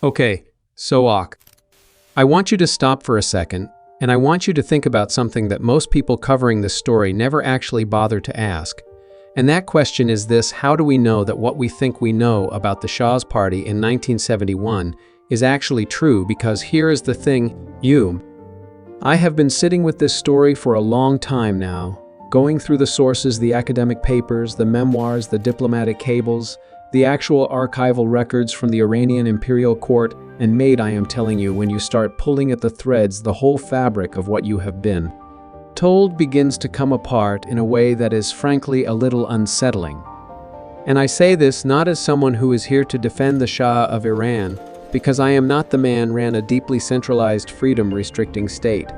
Okay, so I want you to stop for a second, and I want you to think about something that most people covering this story never actually bother to ask. And that question is this: how do we know that what we think we know about the Shah's party in 1971 is actually true? Because here is the thing, I have been sitting with this story for a long time now, going through the sources, the academic papers, the memoirs, the diplomatic cables, the actual archival records from the Iranian imperial court, and I am telling you, when you start pulling at the threads, the whole fabric of what you have been told begins to come apart in a way that is frankly a little unsettling. And I say this not as someone who is here to defend the Shah of Iran, because I am not the man ran a deeply centralized freedom-restricting state,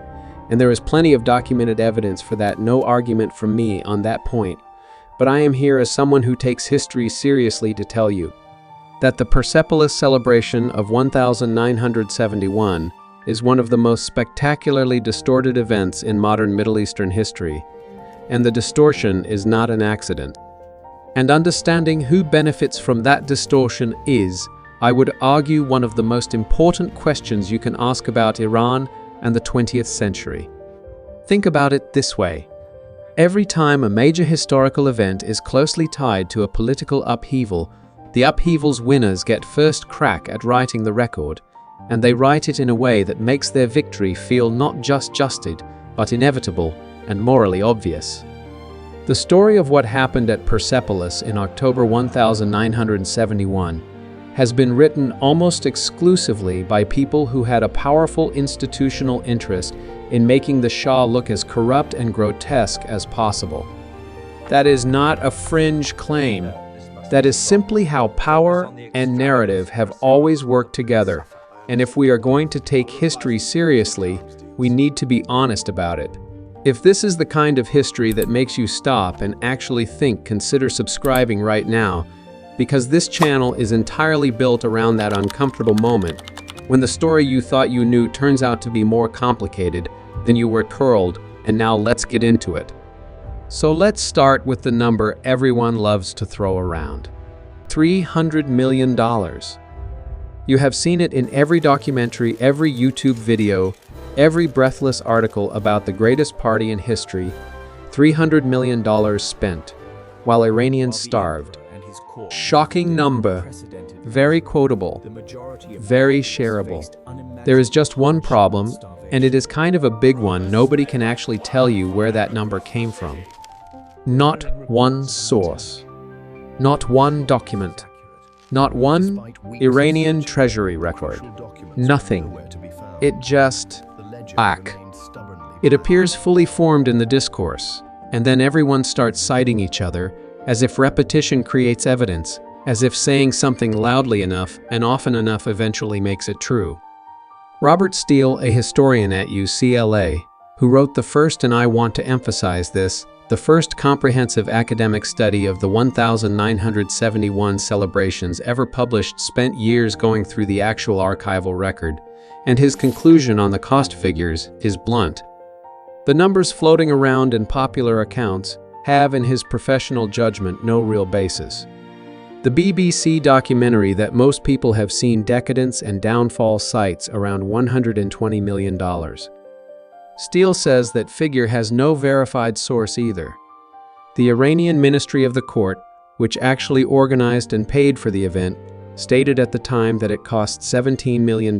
and there is plenty of documented evidence for that, no argument from me on that point. But I am here as someone who takes history seriously to tell you that the Persepolis celebration of 1971 is one of the most spectacularly distorted events in modern Middle Eastern history, and the distortion is not an accident. And understanding who benefits from that distortion is, I would argue, one of the most important questions you can ask about Iran and the 20th century. Think about it this way. Every time a major historical event is closely tied to a political upheaval, the upheaval's winners get first crack at writing the record, and they write it in a way that makes their victory feel not just justed, but inevitable and morally obvious. The story of what happened at Persepolis in October 1971 has been written almost exclusively by people who had a powerful institutional interest in making the Shah look as corrupt and grotesque as possible. That is not a fringe claim. That is simply how power and narrative have always worked together. And if we are going to take history seriously, we need to be honest about it. If this is the kind of history that makes you stop and actually think, consider subscribing right now, because this channel is entirely built around that uncomfortable moment when the story you thought you knew turns out to be more complicated than you were told, and now let's get into it. So let's start with the number everyone loves to throw around. $300 million. You have seen it in every documentary, every YouTube video, every breathless article about the greatest party in history. $300 million spent, while Iranians starved. Shocking number. Very quotable. Very shareable. There is just one problem, and it is kind of a big one. Nobody can actually tell you where that number came from. Not one source. Not one document. Not one Iranian treasury record. Nothing. It just It appears fully formed in the discourse, and then everyone starts citing each other, as if repetition creates evidence, as if saying something loudly enough and often enough eventually makes it true. Robert Steele, a historian at UCLA, who wrote the first, and I want to emphasize this, the first comprehensive academic study of the 1971 celebrations ever published, spent years going through the actual archival record, and his conclusion on the cost figures is blunt. The numbers floating around in popular accounts have, in his professional judgment, no real basis. The BBC documentary that most people have seen, Decadence and Downfall, cites around $120 million. Steele says that figure has no verified source either. The Iranian Ministry of the Court, which actually organized and paid for the event, stated at the time that it cost $17 million.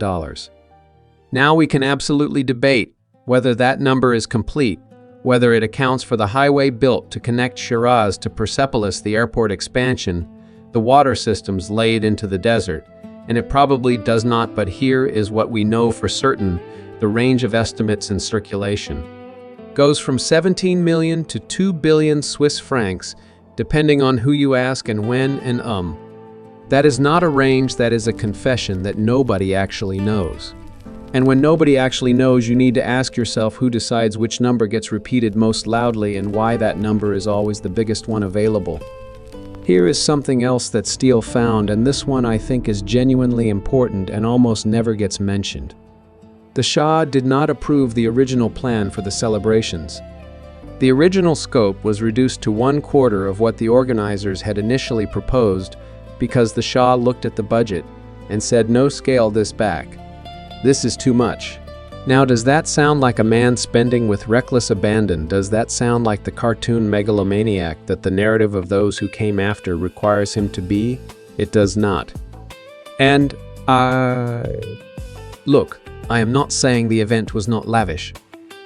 Now we can absolutely debate whether that number is complete, whether it accounts for the highway built to connect Shiraz to Persepolis, the airport expansion, the water systems laid into the desert, and it probably does not, but here is what we know for certain. The range of estimates in circulation goes from 17 million to 2 billion Swiss francs, depending on who you ask and when and That is not a range, that is a confession that nobody actually knows. And when nobody actually knows, you need to ask yourself who decides which number gets repeated most loudly and why that number is always the biggest one available. Here is something else that Steele found, and this one I think is genuinely important and almost never gets mentioned. The Shah did not approve the original plan for the celebrations. The original scope was reduced to 1/4 of what the organizers had initially proposed because the Shah looked at the budget and said, "No, scale this back. This is too much." Now, does that sound like a man spending with reckless abandon? Does that sound like the cartoon megalomaniac that the narrative of those who came after requires him to be? It does not. And, look, I am not saying the event was not lavish.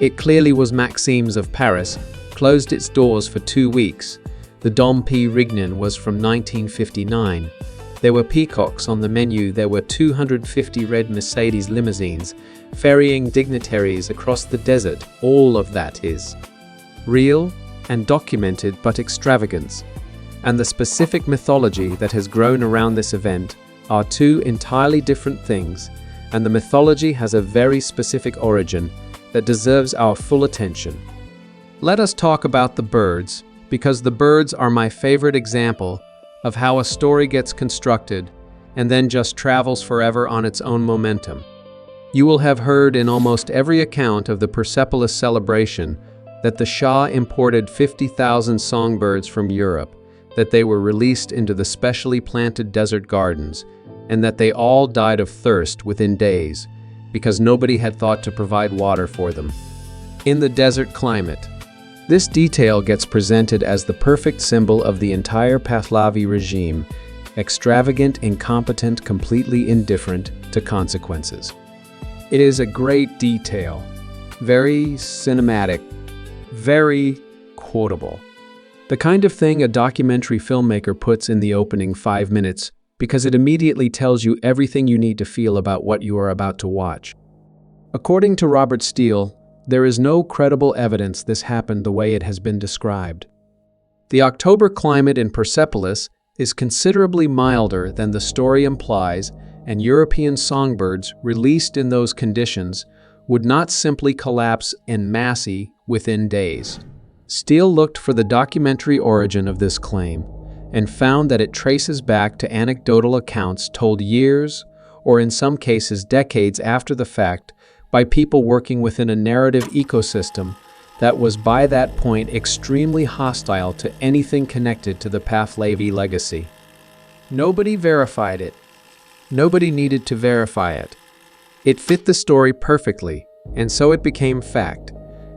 It clearly was. Maxime's of Paris closed its doors for 2 weeks. The Dom Pérignon was from 1959. There were peacocks on the menu. There were 250 red Mercedes limousines ferrying dignitaries across the desert. All of that is real and documented, but extravagance and the specific mythology that has grown around this event are two entirely different things, and the mythology has a very specific origin that deserves our full attention. Let us talk about the birds, because the birds are my favorite example of how a story gets constructed and then just travels forever on its own momentum. You will have heard in almost every account of the Persepolis celebration that the Shah imported 50,000 songbirds from Europe, that they were released into the specially planted desert gardens, and that they all died of thirst within days because nobody had thought to provide water for them. In the desert climate, this detail gets presented as the perfect symbol of the entire Pahlavi regime, extravagant, incompetent, completely indifferent to consequences. It is a great detail, very cinematic, very quotable. The kind of thing a documentary filmmaker puts in the opening 5 minutes because it immediately tells you everything you need to feel about what you are about to watch. According to Robert Steele, there is no credible evidence this happened the way it has been described. The October climate in Persepolis is considerably milder than the story implies, and European songbirds released in those conditions would not simply collapse en masse within days. Steele looked for the documentary origin of this claim and found that it traces back to anecdotal accounts told years, or in some cases decades after the fact, by people working within a narrative ecosystem that was by that point extremely hostile to anything connected to the Pahlavi legacy. Nobody verified it. Nobody needed to verify it. It fit the story perfectly, and so it became fact.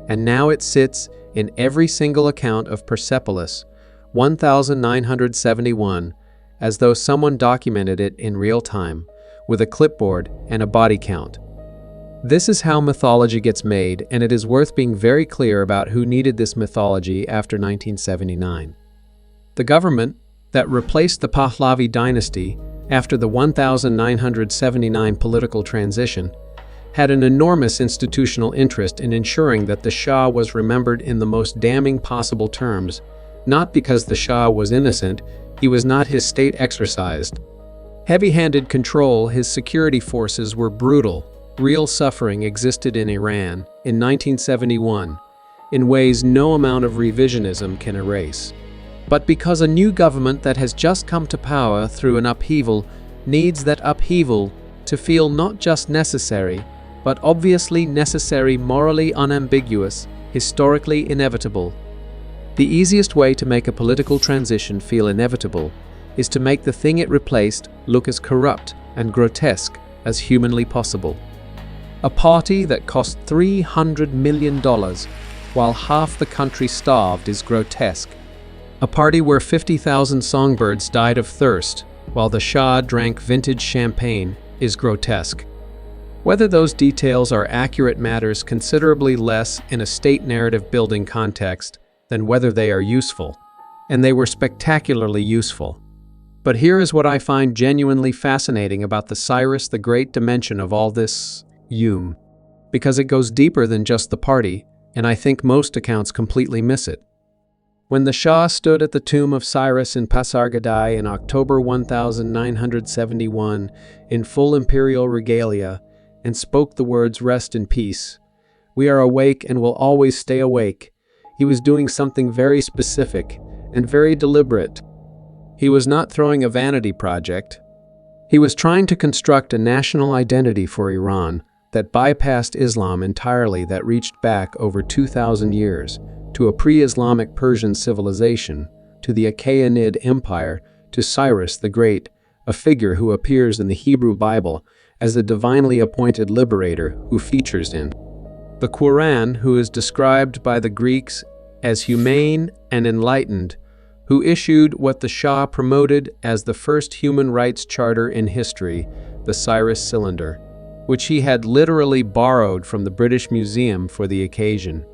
And now it sits in every single account of Persepolis, 1971, as though someone documented it in real time, with a clipboard and a body count. This is how mythology gets made, and it is worth being very clear about who needed this mythology after 1979. The government that replaced the Pahlavi dynasty after the 1979 political transition had an enormous institutional interest in ensuring that the Shah was remembered in the most damning possible terms, not because the Shah was innocent, he was not, his state exercised heavy-handed control, his security forces were brutal. Real suffering existed in Iran in 1971 in ways no amount of revisionism can erase. But because a new government that has just come to power through an upheaval needs that upheaval to feel not just necessary, but obviously necessary, morally unambiguous, historically inevitable. The easiest way to make a political transition feel inevitable is to make the thing it replaced look as corrupt and grotesque as humanly possible. A party that cost $300 million while half the country starved is grotesque. A party where 50,000 songbirds died of thirst while the Shah drank vintage champagne is grotesque. Whether those details are accurate matters considerably less in a state narrative building context than whether they are useful. And they were spectacularly useful. But here is what I find genuinely fascinating about the Cyrus the Great dimension of all this because it goes deeper than just the party, and I think most accounts completely miss it. When the Shah stood at the tomb of Cyrus in Pasargadae in October 1971 in full imperial regalia and spoke the words, "Rest in peace. We are awake and will always stay awake," he was doing something very specific and very deliberate. He was not throwing a vanity project. He was trying to construct a national identity for Iran that bypassed Islam entirely, that reached back over 2,000 years to a pre-Islamic Persian civilization, to the Achaemenid Empire, to Cyrus the Great a figure who appears in the Hebrew Bible as a divinely appointed liberator who features in the Quran, who is described by the Greeks as humane and enlightened, who issued what the Shah promoted as the first human rights charter in history, the Cyrus Cylinder, which he had literally borrowed from the British Museum for the occasion.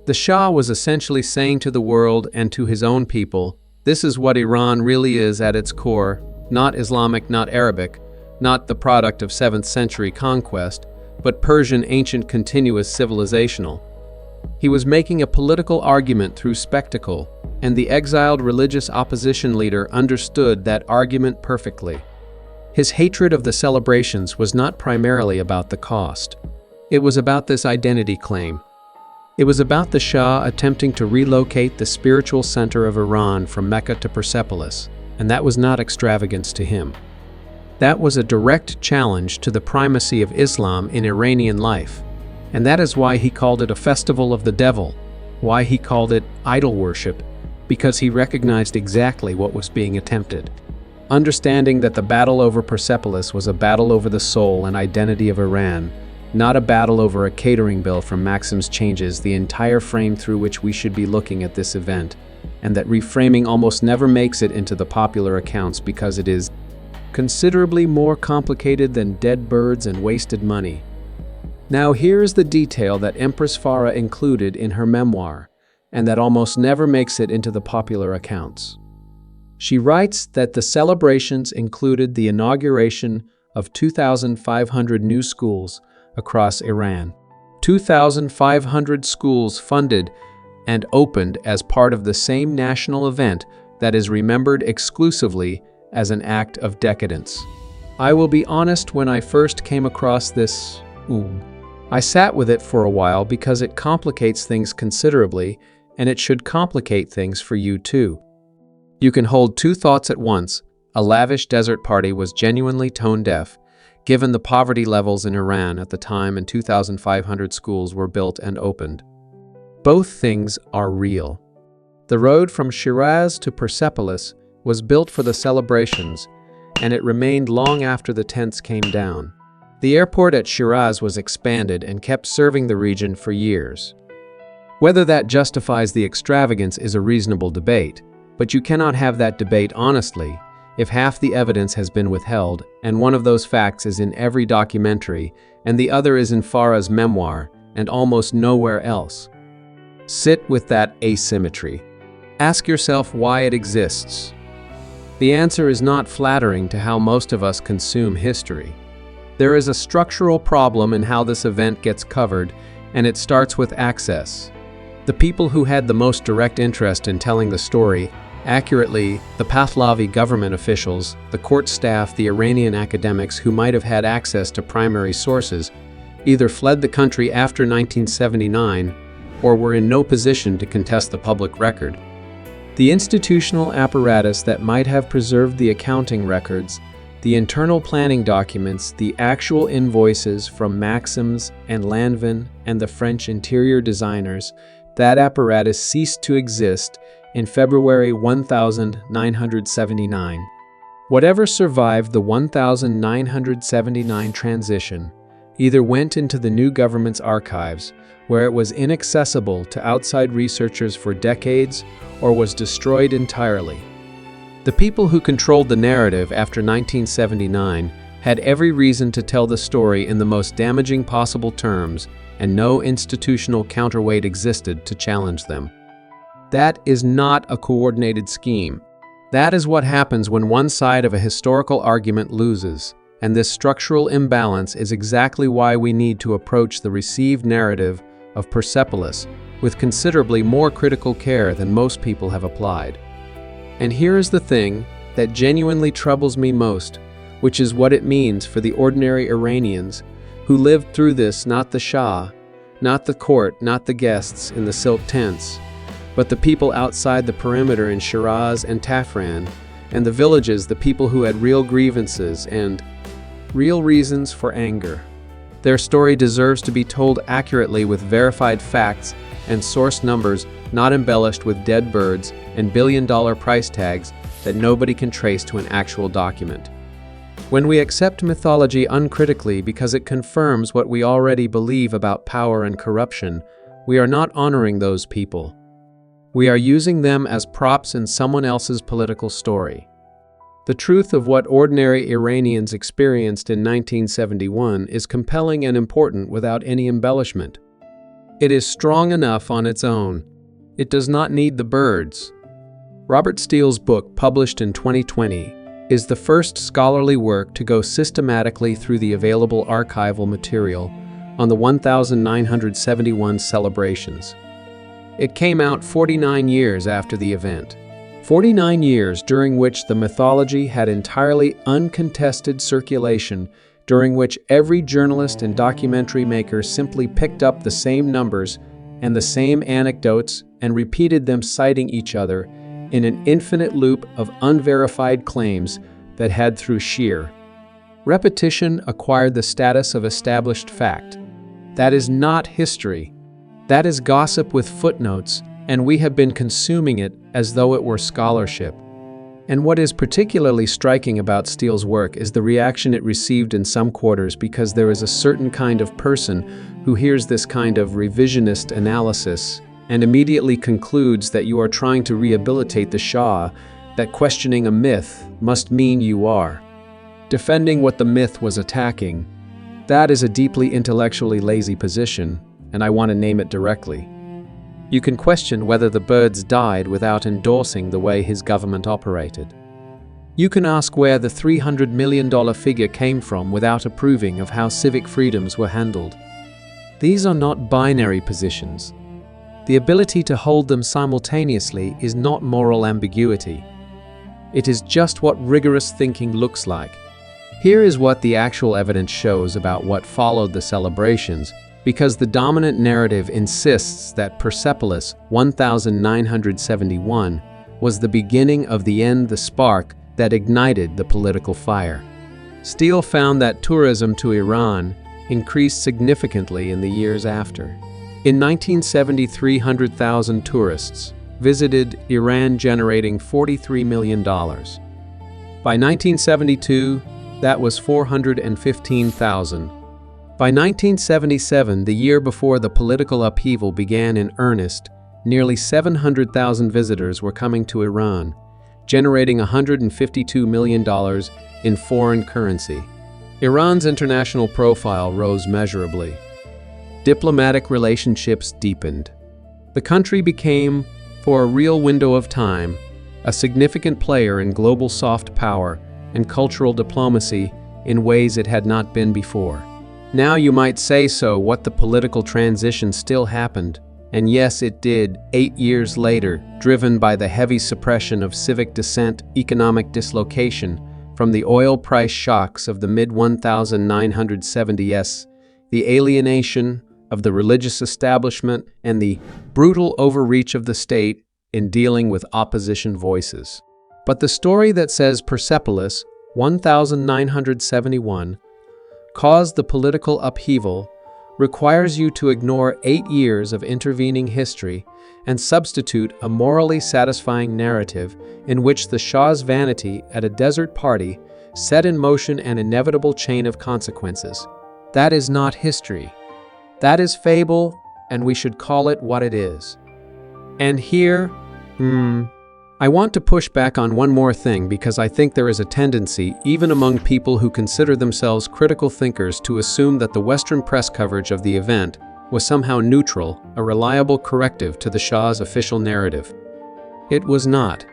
The Shah was essentially saying to the world and to his own people, this is what Iran really is at its core, not Islamic, not Arabic, not the product of 7th century conquest, but Persian ancient continuous civilizational. He was making a political argument through spectacle, and the exiled religious opposition leader understood that argument perfectly. His hatred of the celebrations was not primarily about the cost. It was about this identity claim. It was about the Shah attempting to relocate the spiritual center of Iran from Mecca to Persepolis, and that was not extravagance to him. That was a direct challenge to the primacy of Islam in Iranian life, and that is why he called it a festival of the devil, why he called it idol worship, because he recognized exactly what was being attempted. Understanding that the battle over Persepolis was a battle over the soul and identity of Iran, not a battle over a catering bill from Maxim's, changes the entire frame through which we should be looking at this event, and that reframing almost never makes it into the popular accounts because it is considerably more complicated than dead birds and wasted money. Now here's the detail that Empress Farah included in her memoir, and that almost never makes it into the popular accounts. She writes that the celebrations included the inauguration of 2,500 new schools across Iran. 2,500 schools funded and opened as part of the same national event that is remembered exclusively as an act of decadence. I will be honest, when I first came across this, I sat with it for a while because it complicates things considerably, and it should complicate things for you too. You can hold two thoughts at once. A lavish desert party was genuinely tone-deaf, given the poverty levels in Iran at the time, and 2,500 schools were built and opened. Both things are real. The road from Shiraz to Persepolis was built for the celebrations, and it remained long after the tents came down. The airport at Shiraz was expanded and kept serving the region for years. Whether that justifies the extravagance is a reasonable debate, but you cannot have that debate honestly if half the evidence has been withheld, and one of those facts is in every documentary, and the other is in Farah's memoir, and almost nowhere else. Sit with that asymmetry. Ask yourself why it exists. The answer is not flattering to how most of us consume history. There is a structural problem in how this event gets covered, and it starts with access. The people who had the most direct interest in telling the story accurately, the Pahlavi government officials, the court staff, the Iranian academics who might have had access to primary sources, either fled the country after 1979 or were in no position to contest the public record. The institutional apparatus that might have preserved the accounting records, the internal planning documents, the actual invoices from Maxims and Lanvin and the French interior designers, that apparatus ceased to exist in February 1979. Whatever survived the 1979 transition either went into the new government's archives, where it was inaccessible to outside researchers for decades, or was destroyed entirely. The people who controlled the narrative after 1979 had every reason to tell the story in the most damaging possible terms, and no institutional counterweight existed to challenge them. That is not a coordinated scheme. That is what happens when one side of a historical argument loses, and this structural imbalance is exactly why we need to approach the received narrative of Persepolis with considerably more critical care than most people have applied. And here is the thing that genuinely troubles me most, which is what it means for the ordinary Iranians who lived through this, not the Shah, not the court, not the guests in the silk tents, but the people outside the perimeter in Shiraz and Tafran, and the villages, the people who had real grievances and real reasons for anger. Their story deserves to be told accurately with verified facts and source numbers, not embellished with dead birds and billion-dollar price tags that nobody can trace to an actual document. When we accept mythology uncritically because it confirms what we already believe about power and corruption, we are not honoring those people. We are using them as props in someone else's political story. The truth of what ordinary Iranians experienced in 1971 is compelling and important without any embellishment. It is strong enough on its own. It does not need the birds. Robert Steele's book, published in 2020, is the first scholarly work to go systematically through the available archival material on the 1971 celebrations. It came out 49 years after the event. 49 years during which the mythology had entirely uncontested circulation, during which every journalist and documentary maker simply picked up the same numbers and the same anecdotes and repeated them, citing each other in an infinite loop of unverified claims that had, through sheer repetition, acquired the status of established fact. That is not history. That is gossip with footnotes, and we have been consuming it as though it were scholarship. And what is particularly striking about Steele's work is the reaction it received in some quarters, because there is a certain kind of person who hears this kind of revisionist analysis and immediately concludes that you are trying to rehabilitate the Shah, that questioning a myth must mean you are defending what the myth was attacking. That is a deeply intellectually lazy position, and I want to name it directly. You can question whether the birds died without endorsing the way his government operated. You can ask where the $300 million figure came from without approving of how civic freedoms were handled. These are not binary positions. The ability to hold them simultaneously is not moral ambiguity. It is just what rigorous thinking looks like. Here is what the actual evidence shows about what followed the celebrations, because the dominant narrative insists that Persepolis 1971 was the beginning of the end, the spark that ignited the political fire. Steele found that tourism to Iran increased significantly in the years after. In 1970, 300,000 tourists visited Iran, generating $43 million. By 1972, that was 415,000. By 1977, the year before the political upheaval began in earnest, nearly 700,000 visitors were coming to Iran, generating $152 million in foreign currency. Iran's international profile rose measurably. Diplomatic relationships deepened. The country became, for a real window of time, a significant player in global soft power and cultural diplomacy in ways it had not been before. Now you might say, so what, the political transition still happened? And yes, it did, 8 years later, driven by the heavy suppression of civic dissent, economic dislocation from the oil price shocks of the mid-1970s, the alienation of the religious establishment, and the brutal overreach of the state in dealing with opposition voices. But the story that says Persepolis 1971 caused the political upheaval requires you to ignore 8 years of intervening history and substitute a morally satisfying narrative in which the Shah's vanity at a desert party set in motion an inevitable chain of consequences. That is not history. That is fable, and we should call it what it is. And here, I want to push back on one more thing, because I think there is a tendency, even among people who consider themselves critical thinkers, to assume that the Western press coverage of the event was somehow neutral, a reliable corrective to the Shah's official narrative. It was not.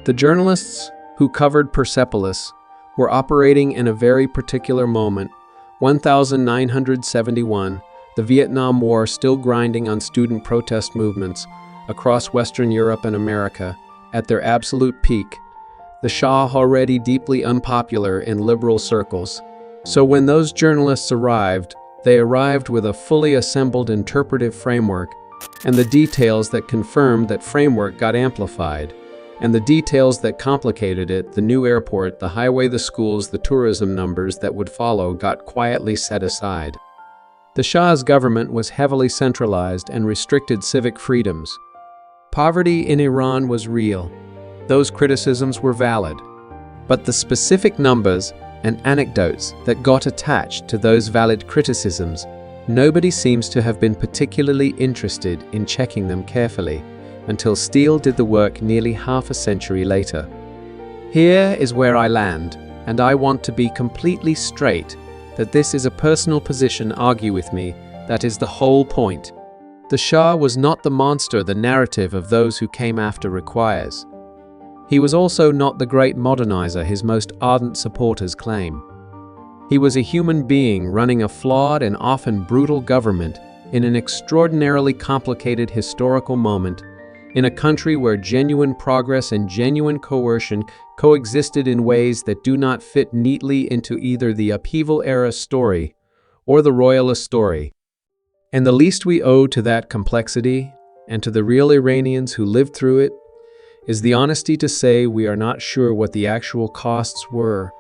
The journalists who covered Persepolis were operating in a very particular moment, 1971, the Vietnam War still grinding on student protest movements across Western Europe and America at their absolute peak, the Shah already deeply unpopular in liberal circles. So when those journalists arrived, they arrived with a fully assembled interpretive framework, and the details that confirmed that framework got amplified, and the details that complicated it, the new airport, the highway, the schools, the tourism numbers that would follow, got quietly set aside. The Shah's government was heavily centralized and restricted civic freedoms. Poverty in Iran was real. Those criticisms were valid. But the specific numbers and anecdotes that got attached to those valid criticisms, nobody seems to have been particularly interested in checking them carefully until Steele did the work nearly half a century later. Here is where I land, and I want to be completely straight that this is a personal position. Argue with me, that is the whole point. The Shah was not the monster the narrative of those who came after requires. He was also not the great modernizer his most ardent supporters claim. He was a human being running a flawed and often brutal government in an extraordinarily complicated historical moment, in a country where genuine progress and genuine coercion coexisted in ways that do not fit neatly into either the upheaval-era story or the royalist story. And the least we owe to that complexity, and to the real Iranians who lived through it, is the honesty to say we are not sure what the actual costs were.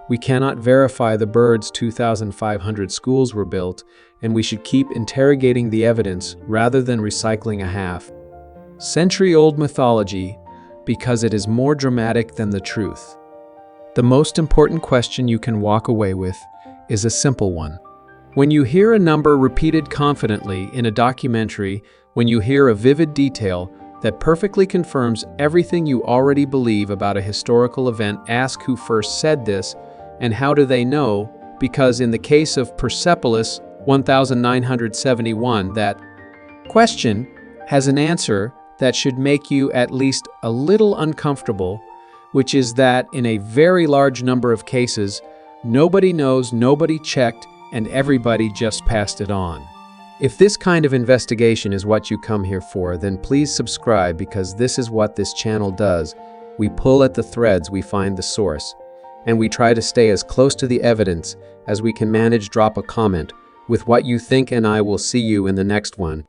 We cannot verify the birds 2,500 schools were built, and we should keep interrogating the evidence rather than recycling a half-century-old mythology because it is more dramatic than the truth. The most important question you can walk away with is a simple one. When you hear a number repeated confidently in a documentary, when you hear a vivid detail that perfectly confirms everything you already believe about a historical event, ask who first said this and how do they know, because in the case of Persepolis 1971, that question has an answer that should make you at least a little uncomfortable, which is that in a very large number of cases, nobody knows, nobody checked, and everybody just passed it on. If this kind of investigation is what you come here for, then please subscribe, because this is what this channel does. We pull at the threads, we find the source, and we try to stay as close to the evidence as we can manage. Drop a comment with what you think, and I will see you in the next one.